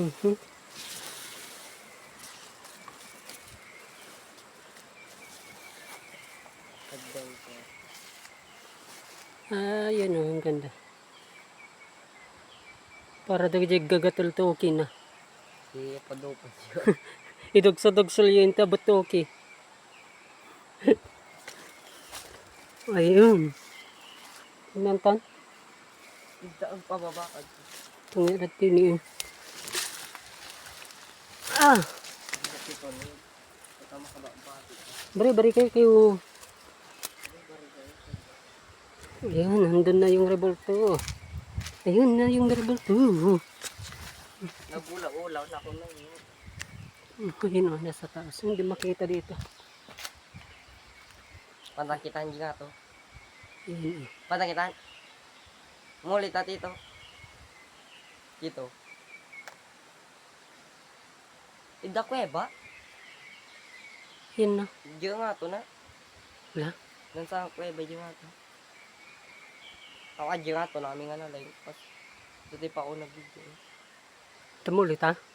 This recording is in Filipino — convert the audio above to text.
Mhm. Adventure. Yan o, ang ganda. Para dagjig gagatul to okay na. Si Padupad yun. Idugsa-dugsol yun tabot to okay. Ayun. Nantan. Ito ang pababakad. Tungin at tiniin. Ah! Ito na yun. Ito makababakad. Bari-bari kayo. Ayun, nandun na yung revolto. Ayun na yung revolto. Nagulaw-ulaw na ako na yun. Ayun o, nasa taas. Hindi makita dito. Pantakitan nga to. Ayun. Pantakitan. Mulit at ito. Ito. Ida kuweba. Yan na. Diyo nga to na. Wala. Dan sa kuweba diyo nga to. Ako diyo nga to namin nga na like. Pas. Dati pa ako nag-video. Tumulit ha.